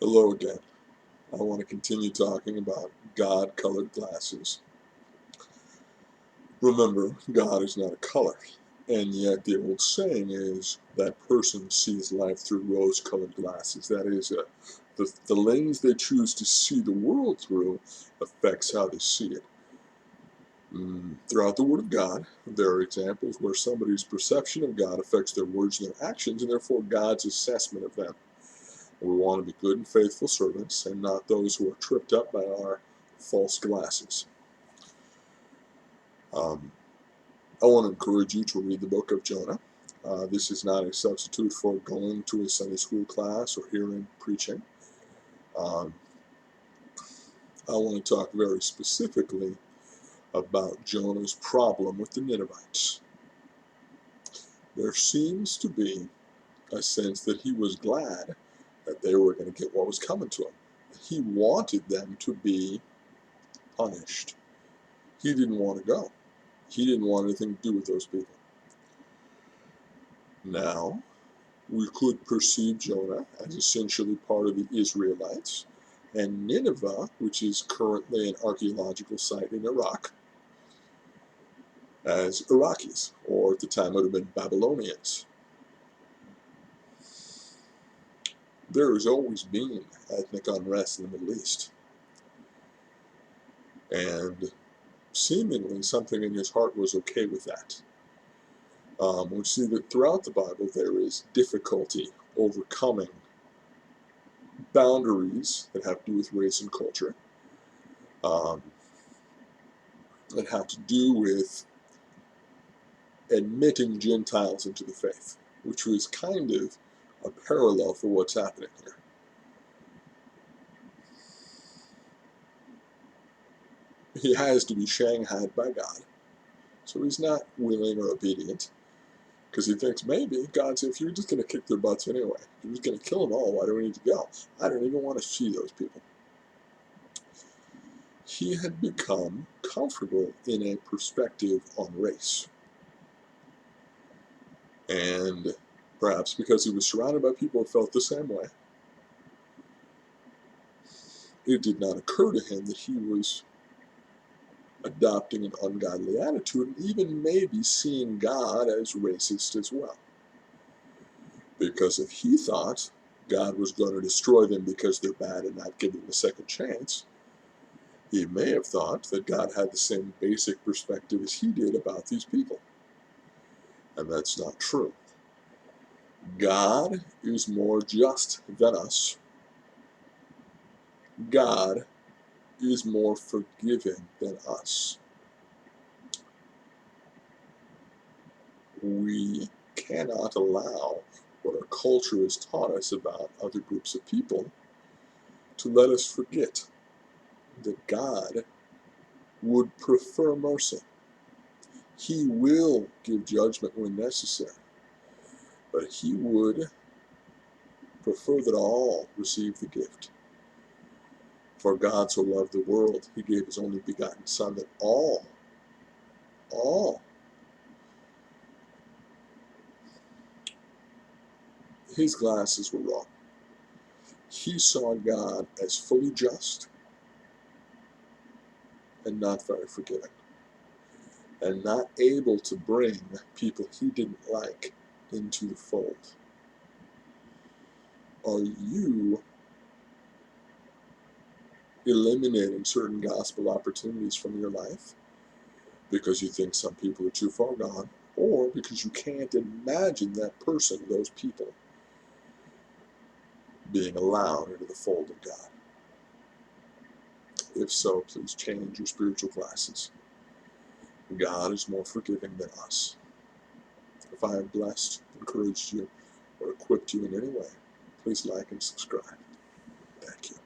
Hello again. I want to continue talking about God-colored glasses. Remember, God is not a color, and yet the old saying is that person sees life through rose-colored glasses. That is, the lens they choose to see the world through affects how they see it. Throughout the Word of God, there are examples where somebody's perception of God affects their words and their actions, and therefore God's assessment of them. We want to be good and faithful servants and not those who are tripped up by our false glasses. I want to encourage you to read the book of Jonah. This is not a substitute for going to a Sunday school class or hearing preaching. Um, I want to talk very specifically about Jonah's problem with the Ninevites. There seems to be a sense that he was glad that they were going to get what was coming to him. He wanted them to be punished. He didn't want to go. He didn't want anything to do with those people. Now, we could perceive Jonah as essentially part of the Israelites, and Nineveh, which is currently an archaeological site in Iraq, as Iraqis, or at the time it would have been Babylonians. There has always been ethnic unrest in the Middle East, and seemingly something in his heart was okay with that. We see that throughout the Bible there is difficulty overcoming boundaries that have to do with race and culture, um, that have to do with admitting Gentiles into the faith, which was kind of a parallel for what's happening here. He has to be shanghaied by God, so he's not willing or obedient, because he thinks maybe God said, if you're just going to kick their butts anyway, you're just going to kill them all, why do we need to go? I don't even want to see those people. He had become comfortable in a perspective on race. And perhaps because he was surrounded by people who felt the same way, it did not occur to him that he was adopting an ungodly attitude and even maybe seeing God as racist as well. Because if he thought God was going to destroy them because they're bad and not give them a second chance, he may have thought that God had the same basic perspective as he did about these people. And that's not true. God is more just than us. God is more forgiving than us. We cannot allow what our culture has taught us about other groups of people to let us forget that God would prefer mercy. He will give judgment when necessary, but he would prefer that all receive the gift. For God so loved the world, he gave his only begotten Son, that all, his glasses were wrong. He saw God as fully just and not very forgiving, and not able to bring people he didn't like into the fold. Are you eliminating certain gospel opportunities from your life because you think some people are too far gone, or because you can't imagine that person, those people, being allowed into the fold of God? If so, please change your spiritual glasses. God is more forgiving than us. If I have blessed, encouraged you, or equipped you in any way, please like and subscribe. Thank you.